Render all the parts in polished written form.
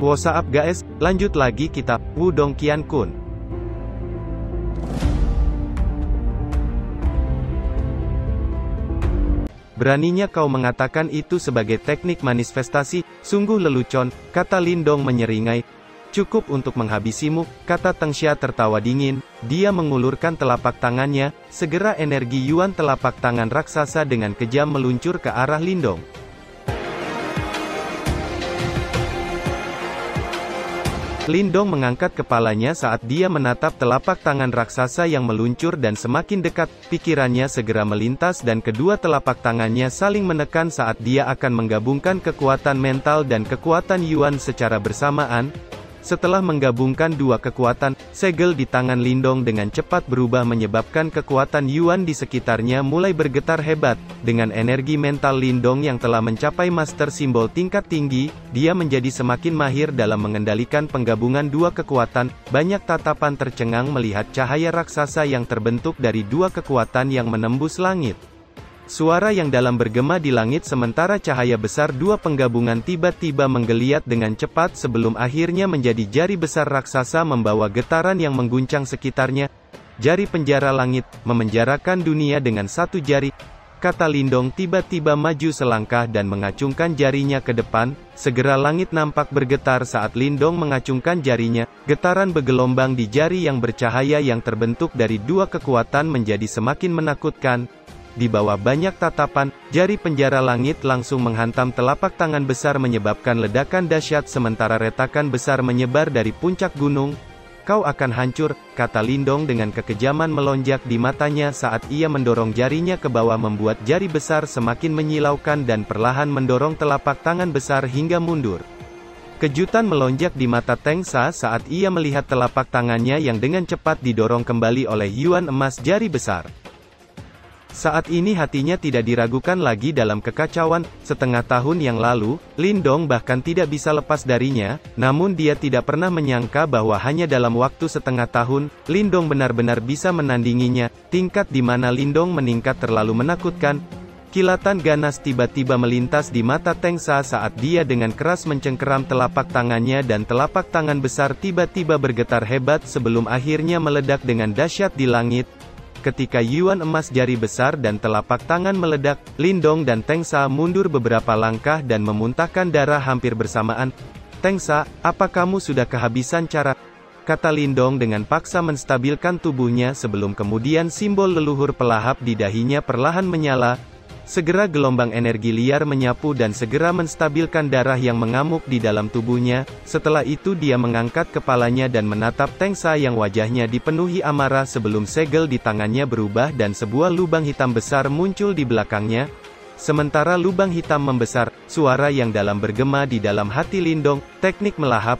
What's up guys, lanjut lagi kita, Wudong Qiankun. Beraninya kau mengatakan itu sebagai teknik manifestasi, sungguh lelucon, kata Lindong menyeringai. Cukup untuk menghabisimu, kata Tengsha tertawa dingin. Dia mengulurkan telapak tangannya, segera energi Yuan telapak tangan raksasa dengan kejam meluncur ke arah Lindong. Lindong mengangkat kepalanya saat dia menatap telapak tangan raksasa yang meluncur dan semakin dekat, pikirannya segera melintas dan kedua telapak tangannya saling menekan saat dia akan menggabungkan kekuatan mental dan kekuatan Yuan secara bersamaan. Setelah menggabungkan dua kekuatan, segel di tangan Lindong dengan cepat berubah menyebabkan kekuatan Yuan di sekitarnya mulai bergetar hebat. Dengan energi mental Lindong yang telah mencapai master simbol tingkat tinggi, dia menjadi semakin mahir dalam mengendalikan penggabungan dua kekuatan. Banyak tatapan tercengang melihat cahaya raksasa yang terbentuk dari dua kekuatan yang menembus langit. Suara yang dalam bergema di langit sementara cahaya besar dua penggabungan tiba-tiba menggeliat dengan cepat sebelum akhirnya menjadi jari besar raksasa membawa getaran yang mengguncang sekitarnya. Jari penjara langit, memenjarakan dunia dengan satu jari, kata Lindong tiba-tiba maju selangkah dan mengacungkan jarinya ke depan. Segera langit nampak bergetar saat Lindong mengacungkan jarinya. Getaran bergelombang di jari yang bercahaya yang terbentuk dari dua kekuatan menjadi semakin menakutkan. Di bawah banyak tatapan, jari penjara langit langsung menghantam telapak tangan besar menyebabkan ledakan dahsyat sementara retakan besar menyebar dari puncak gunung. Kau akan hancur, kata Lindong dengan kekejaman melonjak di matanya saat ia mendorong jarinya ke bawah membuat jari besar semakin menyilaukan dan perlahan mendorong telapak tangan besar hingga mundur. Kejutan melonjak di mata Tengsha saat ia melihat telapak tangannya yang dengan cepat didorong kembali oleh Yuan emas jari besar. Saat ini hatinya tidak diragukan lagi dalam kekacauan. Setengah tahun yang lalu, Lindong bahkan tidak bisa lepas darinya, namun dia tidak pernah menyangka bahwa hanya dalam waktu setengah tahun, Lindong benar-benar bisa menandinginya. Tingkat di mana Lindong meningkat terlalu menakutkan. Kilatan ganas tiba-tiba melintas di mata Tengsha saat dia dengan keras mencengkeram telapak tangannya dan telapak tangan besar tiba-tiba bergetar hebat sebelum akhirnya meledak dengan dahsyat di langit. Ketika Yuan emas jari besar dan telapak tangan meledak, Lindong dan Tengsha mundur beberapa langkah dan memuntahkan darah hampir bersamaan. Tengsha, apa kamu sudah kehabisan cara? Kata Lindong dengan paksa menstabilkan tubuhnya sebelum kemudian simbol leluhur pelahap di dahinya perlahan menyala. Segera gelombang energi liar menyapu dan segera menstabilkan darah yang mengamuk di dalam tubuhnya. Setelah itu dia mengangkat kepalanya dan menatap Tengsha yang wajahnya dipenuhi amarah sebelum segel di tangannya berubah dan sebuah lubang hitam besar muncul di belakangnya. Sementara lubang hitam membesar, suara yang dalam bergema di dalam hati Lindong, teknik melahap.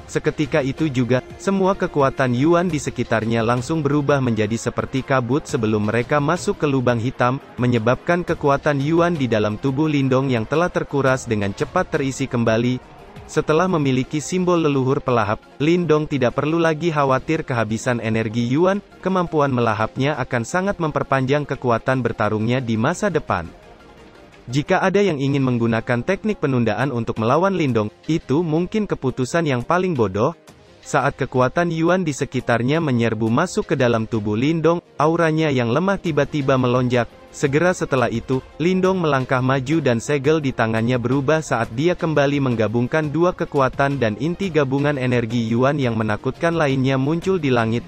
Seketika itu juga, semua kekuatan Yuan di sekitarnya langsung berubah menjadi seperti kabut sebelum mereka masuk ke lubang hitam, menyebabkan kekuatan Yuan di dalam tubuh Lindong yang telah terkuras dengan cepat terisi kembali. Setelah memiliki simbol leluhur pelahap, Lindong tidak perlu lagi khawatir kehabisan energi Yuan, kemampuan melahapnya akan sangat memperpanjang kekuatan bertarungnya di masa depan. Jika ada yang ingin menggunakan teknik penundaan untuk melawan Lindong, itu mungkin keputusan yang paling bodoh. Saat kekuatan Yuan di sekitarnya menyerbu masuk ke dalam tubuh Lindong, auranya yang lemah tiba-tiba melonjak. Segera setelah itu, Lindong melangkah maju dan segel di tangannya berubah saat dia kembali menggabungkan dua kekuatan dan inti gabungan energi Yuan yang menakutkan lainnya muncul di langit.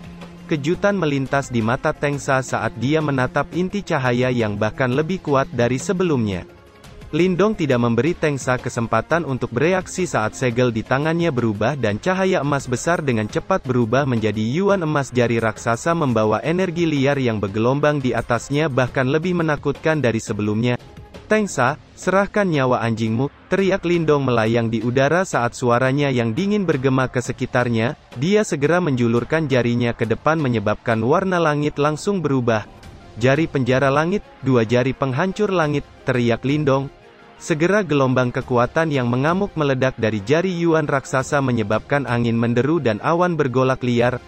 Kejutan melintas di mata Tengsha saat dia menatap inti cahaya yang bahkan lebih kuat dari sebelumnya. Lindong tidak memberi Tengsha kesempatan untuk bereaksi saat segel di tangannya berubah dan cahaya emas besar dengan cepat berubah menjadi Yuan emas jari raksasa membawa energi liar yang bergelombang di atasnya bahkan lebih menakutkan dari sebelumnya. Tengsha, serahkan nyawa anjingmu, teriak Lindong melayang di udara saat suaranya yang dingin bergema ke sekitarnya. Dia segera menjulurkan jarinya ke depan menyebabkan warna langit langsung berubah. Jari penjara langit, dua jari penghancur langit, teriak Lindong. Segera gelombang kekuatan yang mengamuk meledak dari jari Yuan raksasa menyebabkan angin menderu dan awan bergolak liar.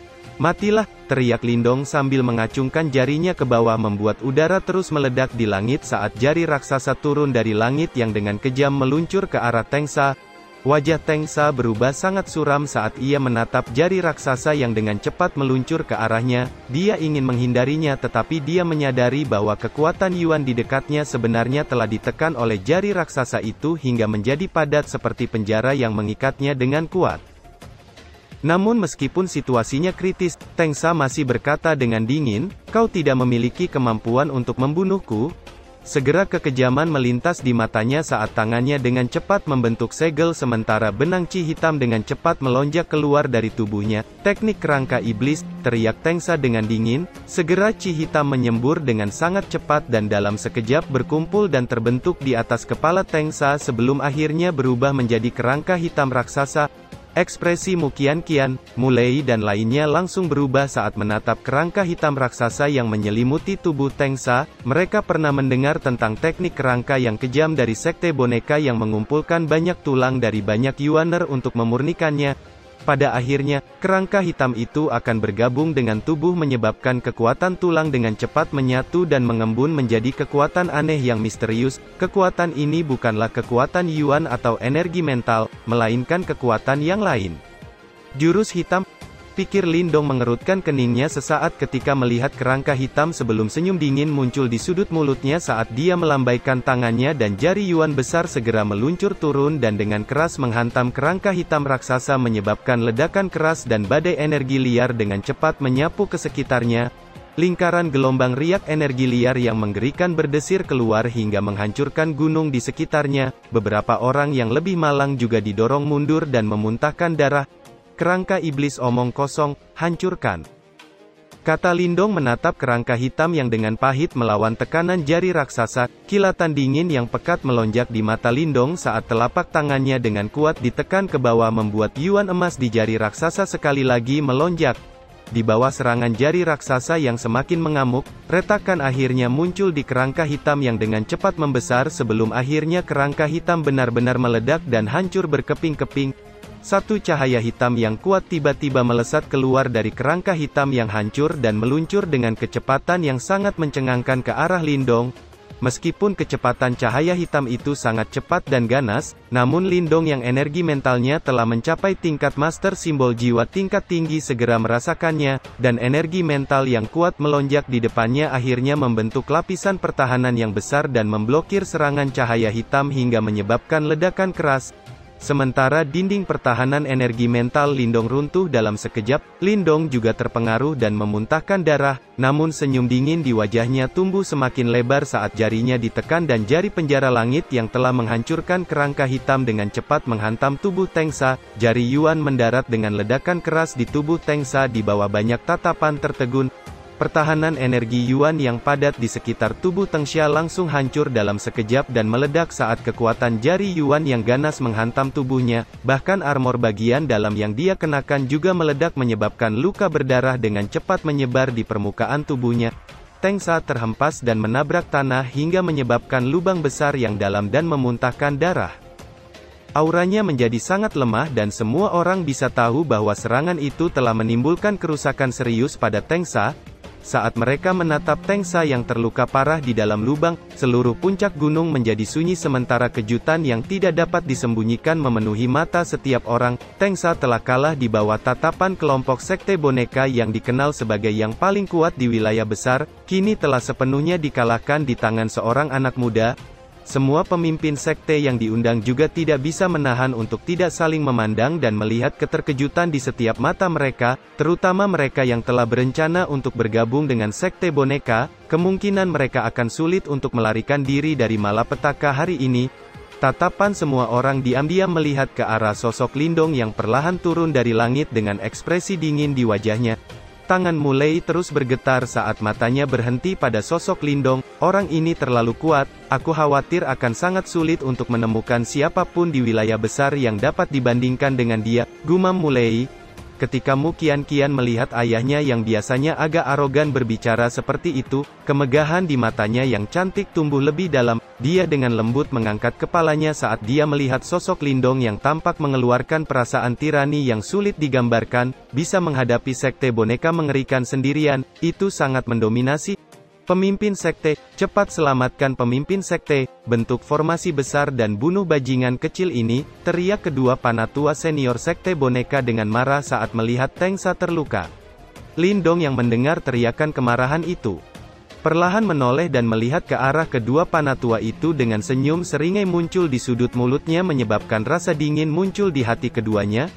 Matilah, teriak Lindong sambil mengacungkan jarinya ke bawah membuat udara terus meledak di langit saat jari raksasa turun dari langit yang dengan kejam meluncur ke arah Tengsha. Wajah Teng Sa berubah sangat suram saat ia menatap jari raksasa yang dengan cepat meluncur ke arahnya. Dia ingin menghindarinya tetapi dia menyadari bahwa kekuatan Yuan di dekatnya sebenarnya telah ditekan oleh jari raksasa itu hingga menjadi padat seperti penjara yang mengikatnya dengan kuat. Namun meskipun situasinya kritis, Teng Sa masih berkata dengan dingin, "Kau tidak memiliki kemampuan untuk membunuhku?" Segera kekejaman melintas di matanya saat tangannya dengan cepat membentuk segel sementara benang Chi hitam dengan cepat melonjak keluar dari tubuhnya. "Teknik kerangka iblis," teriak Teng Sa dengan dingin. Segera Chi hitam menyembur dengan sangat cepat dan dalam sekejap berkumpul dan terbentuk di atas kepala Teng Sa sebelum akhirnya berubah menjadi kerangka hitam raksasa. Ekspresi Mu Qianqian, Mu Lei dan lainnya langsung berubah saat menatap kerangka hitam raksasa yang menyelimuti tubuh Teng Sa. Mereka pernah mendengar tentang teknik kerangka yang kejam dari sekte boneka yang mengumpulkan banyak tulang dari banyak Yuaner untuk memurnikannya. Pada akhirnya, kerangka hitam itu akan bergabung dengan tubuh menyebabkan kekuatan tulang dengan cepat menyatu dan mengembun menjadi kekuatan aneh yang misterius. Kekuatan ini bukanlah kekuatan Yuan atau energi mental, melainkan kekuatan yang lain. Jurus hitam, pikir Lindong mengerutkan keningnya sesaat ketika melihat kerangka hitam sebelum senyum dingin muncul di sudut mulutnya saat dia melambaikan tangannya dan jari Yuan besar segera meluncur turun dan dengan keras menghantam kerangka hitam raksasa menyebabkan ledakan keras dan badai energi liar dengan cepat menyapu ke sekitarnya. Lingkaran gelombang riak energi liar yang menggerikan berdesir keluar hingga menghancurkan gunung di sekitarnya. Beberapa orang yang lebih malang juga didorong mundur dan memuntahkan darah. "Kerangka iblis omong kosong, hancurkan," kata Lindong menatap kerangka hitam yang dengan pahit melawan tekanan jari raksasa. Kilatan dingin yang pekat melonjak di mata Lindong saat telapak tangannya dengan kuat ditekan ke bawah membuat Yuan emas di jari raksasa sekali lagi melonjak. Di bawah serangan jari raksasa yang semakin mengamuk, retakan akhirnya muncul di kerangka hitam yang dengan cepat membesar sebelum akhirnya kerangka hitam benar-benar meledak dan hancur berkeping-keping. Satu cahaya hitam yang kuat tiba-tiba melesat keluar dari kerangka hitam yang hancur dan meluncur dengan kecepatan yang sangat mencengangkan ke arah Lindong. Meskipun kecepatan cahaya hitam itu sangat cepat dan ganas, namun Lindong yang energi mentalnya telah mencapai tingkat master simbol jiwa tingkat tinggi segera merasakannya, dan energi mental yang kuat melonjak di depannya akhirnya membentuk lapisan pertahanan yang besar dan memblokir serangan cahaya hitam hingga menyebabkan ledakan keras. Sementara dinding pertahanan energi mental Lindong runtuh dalam sekejap, Lindong juga terpengaruh dan memuntahkan darah, namun senyum dingin di wajahnya tumbuh semakin lebar saat jarinya ditekan dan jari penjara langit yang telah menghancurkan kerangka hitam dengan cepat menghantam tubuh Teng Sa. Jari Yuan mendarat dengan ledakan keras di tubuh Teng Sa di bawah banyak tatapan tertegun. Pertahanan energi Yuan yang padat di sekitar tubuh Teng Xia langsung hancur dalam sekejap dan meledak saat kekuatan jari Yuan yang ganas menghantam tubuhnya. Bahkan armor bagian dalam yang dia kenakan juga meledak menyebabkan luka berdarah dengan cepat menyebar di permukaan tubuhnya. Teng Sa terhempas dan menabrak tanah hingga menyebabkan lubang besar yang dalam dan memuntahkan darah. Auranya menjadi sangat lemah dan semua orang bisa tahu bahwa serangan itu telah menimbulkan kerusakan serius pada Teng Sa. Saat mereka menatap Teng Sa yang terluka parah di dalam lubang, seluruh puncak gunung menjadi sunyi sementara kejutan yang tidak dapat disembunyikan memenuhi mata setiap orang. Teng Sa telah kalah di bawah tatapan kelompok sekte boneka yang dikenal sebagai yang paling kuat di wilayah besar, kini telah sepenuhnya dikalahkan di tangan seorang anak muda. Semua pemimpin sekte yang diundang juga tidak bisa menahan untuk tidak saling memandang dan melihat keterkejutan di setiap mata mereka, terutama mereka yang telah berencana untuk bergabung dengan sekte boneka. Kemungkinan mereka akan sulit untuk melarikan diri dari malapetaka hari ini. Tatapan semua orang diam-diam melihat ke arah sosok Lindong yang perlahan turun dari langit dengan ekspresi dingin di wajahnya. Tangan Mu Lei terus bergetar saat matanya berhenti pada sosok Lindong. "Orang ini terlalu kuat, aku khawatir akan sangat sulit untuk menemukan siapapun di wilayah besar yang dapat dibandingkan dengan dia," gumam Mu Lei. Ketika Mu Qianqian melihat ayahnya yang biasanya agak arogan berbicara seperti itu, kemegahan di matanya yang cantik tumbuh lebih dalam. Dia dengan lembut mengangkat kepalanya saat dia melihat sosok Lindong yang tampak mengeluarkan perasaan tirani yang sulit digambarkan, bisa menghadapi sekte boneka mengerikan sendirian, itu sangat mendominasi. Pemimpin sekte, cepat selamatkan pemimpin sekte, bentuk formasi besar dan bunuh bajingan kecil ini, teriak kedua panatua senior sekte boneka dengan marah saat melihat Tengsa terluka. Lindong yang mendengar teriakan kemarahan itu, perlahan menoleh dan melihat ke arah kedua panatua itu dengan senyum seringai muncul di sudut mulutnya menyebabkan rasa dingin muncul di hati keduanya.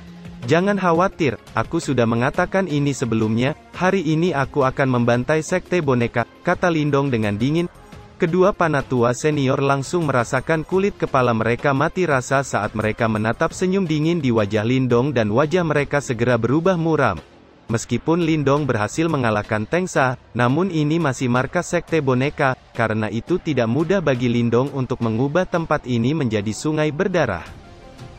Jangan khawatir, aku sudah mengatakan ini sebelumnya, hari ini aku akan membantai sekte boneka, kata Lindong dengan dingin. Kedua panatua senior langsung merasakan kulit kepala mereka mati rasa saat mereka menatap senyum dingin di wajah Lindong dan wajah mereka segera berubah muram. Meskipun Lindong berhasil mengalahkan Tengsa, namun ini masih markas sekte boneka, karena itu tidak mudah bagi Lindong untuk mengubah tempat ini menjadi sungai berdarah.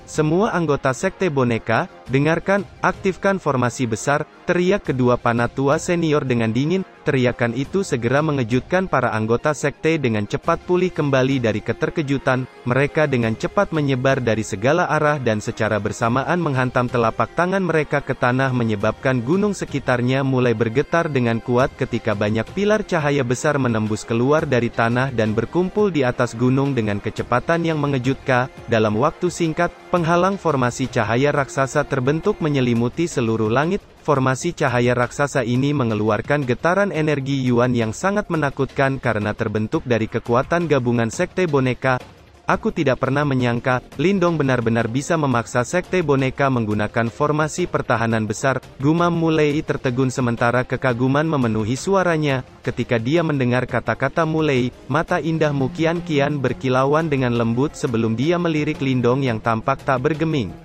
Semua anggota sekte boneka, dengarkan, aktifkan formasi besar, teriak kedua panatua senior dengan dingin. Teriakan itu segera mengejutkan para anggota sekte dengan cepat pulih kembali dari keterkejutan. Mereka dengan cepat menyebar dari segala arah dan secara bersamaan menghantam telapak tangan mereka ke tanah menyebabkan gunung sekitarnya mulai bergetar dengan kuat ketika banyak pilar cahaya besar menembus keluar dari tanah dan berkumpul di atas gunung dengan kecepatan yang mengejutkan. Dalam waktu singkat, penghalang formasi cahaya raksasa terbentuk menyelimuti seluruh langit. Formasi cahaya raksasa ini mengeluarkan getaran energi Yuan yang sangat menakutkan karena terbentuk dari kekuatan gabungan sekte boneka. Aku tidak pernah menyangka, Lindong benar-benar bisa memaksa sekte boneka menggunakan formasi pertahanan besar. Gumam Mulei tertegun sementara kekaguman memenuhi suaranya. Ketika dia mendengar kata-kata Mulei, mata indah Mu kian-kian berkilauan dengan lembut sebelum dia melirik Lindong yang tampak tak bergeming.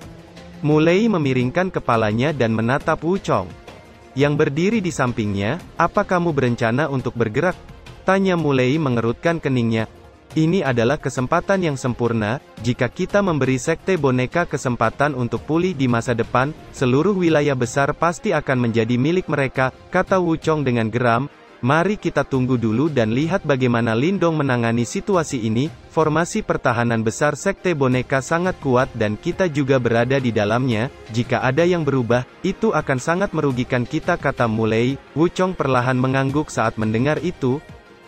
Mulei memiringkan kepalanya dan menatap Wuchong yang berdiri di sampingnya. Apa kamu berencana untuk bergerak? Tanya Mulei mengerutkan keningnya. Ini adalah kesempatan yang sempurna. Jika kita memberi sekte boneka kesempatan untuk pulih di masa depan, seluruh wilayah besar pasti akan menjadi milik mereka, kata Wuchong dengan geram. Mari kita tunggu dulu dan lihat bagaimana Lindong menangani situasi ini. Formasi pertahanan besar sekte boneka sangat kuat dan kita juga berada di dalamnya. Jika ada yang berubah, itu akan sangat merugikan kita, kata Mulei. Wuchong perlahan mengangguk saat mendengar itu.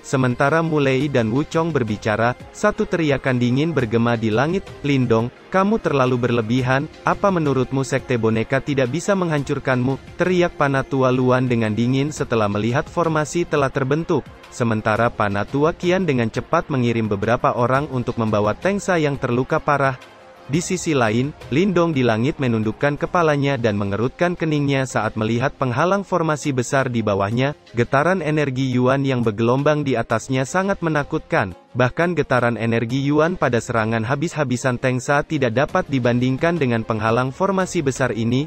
Sementara Mulei dan Wuchong berbicara, satu teriakan dingin bergema di langit. Lindong, kamu terlalu berlebihan, apa menurutmu sekte boneka tidak bisa menghancurkanmu? Teriak Panatua Luan dengan dingin setelah melihat formasi telah terbentuk. Sementara Panatua Qian dengan cepat mengirim beberapa orang untuk membawa Tengsa yang terluka parah. Di sisi lain, Lindong di langit menundukkan kepalanya dan mengerutkan keningnya saat melihat penghalang formasi besar di bawahnya. Getaran energi Yuan yang bergelombang di atasnya sangat menakutkan. Bahkan getaran energi Yuan pada serangan habis-habisan Tengsa tidak dapat dibandingkan dengan penghalang formasi besar ini.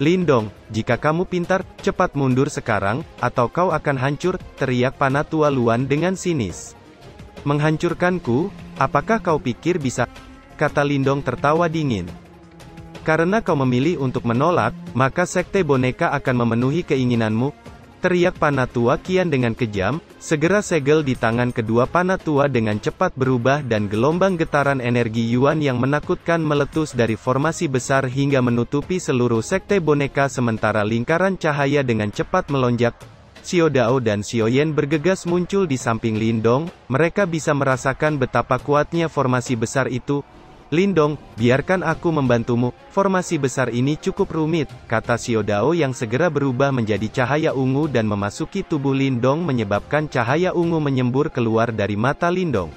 Lindong, jika kamu pintar, cepat mundur sekarang, atau kau akan hancur, teriak Panatua Luan dengan sinis. Menghancurkanku? Apakah kau pikir bisa? Kata Lindong tertawa dingin. Karena kau memilih untuk menolak, maka sekte boneka akan memenuhi keinginanmu. Teriak Panatua Qian dengan kejam. Segera segel di tangan kedua Panatua dengan cepat berubah dan gelombang getaran energi Yuan yang menakutkan meletus dari formasi besar hingga menutupi seluruh sekte boneka sementara lingkaran cahaya dengan cepat melonjak. Xiao Dao dan Xiao Yan bergegas muncul di samping Lindong. Mereka bisa merasakan betapa kuatnya formasi besar itu. Lindong, biarkan aku membantumu, formasi besar ini cukup rumit, kata Xiao Dao yang segera berubah menjadi cahaya ungu dan memasuki tubuh Lindong menyebabkan cahaya ungu menyembur keluar dari mata Lindong.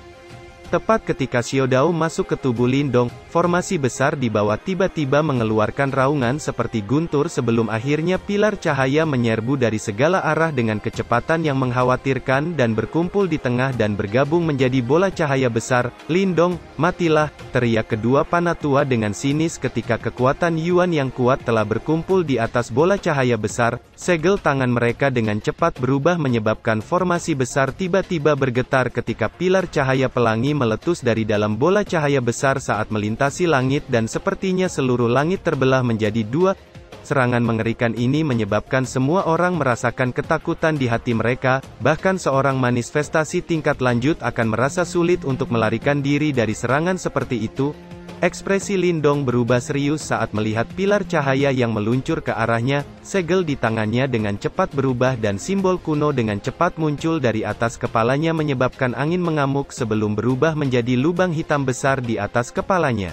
Tepat ketika Xiao Dao masuk ke tubuh Lindong, formasi besar di bawah tiba-tiba mengeluarkan raungan seperti guntur sebelum akhirnya pilar cahaya menyerbu dari segala arah dengan kecepatan yang mengkhawatirkan dan berkumpul di tengah dan bergabung menjadi bola cahaya besar. Lindong, matilah, teriak kedua Panatua dengan sinis ketika kekuatan Yuan yang kuat telah berkumpul di atas bola cahaya besar. Segel tangan mereka dengan cepat berubah menyebabkan formasi besar tiba-tiba bergetar ketika pilar cahaya pelangi meletus dari dalam bola cahaya besar saat melintasi langit dan sepertinya seluruh langit terbelah menjadi dua. Serangan mengerikan ini menyebabkan semua orang merasakan ketakutan di hati mereka, bahkan seorang manifestasi tingkat lanjut akan merasa sulit untuk melarikan diri dari serangan seperti itu. Ekspresi Lindong berubah serius saat melihat pilar cahaya yang meluncur ke arahnya, segel di tangannya dengan cepat berubah dan simbol kuno dengan cepat muncul dari atas kepalanya menyebabkan angin mengamuk sebelum berubah menjadi lubang hitam besar di atas kepalanya.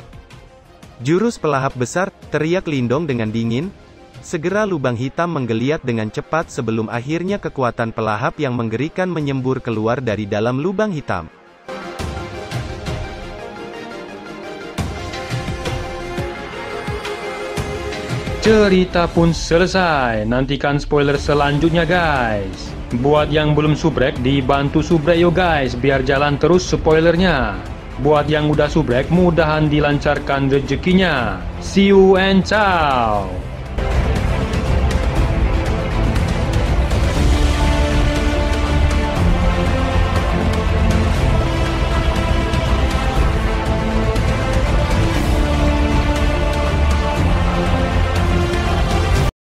Jurus pelahap besar, teriak Lindong dengan dingin. Segera lubang hitam menggeliat dengan cepat sebelum akhirnya kekuatan pelahap yang menggerikan menyembur keluar dari dalam lubang hitam. Cerita pun selesai, nantikan spoiler selanjutnya guys. Buat yang belum subrek, dibantu subrek yo guys, biar jalan terus spoilernya. Buat yang udah subrek, mudahan dilancarkan rezekinya. See you and ciao.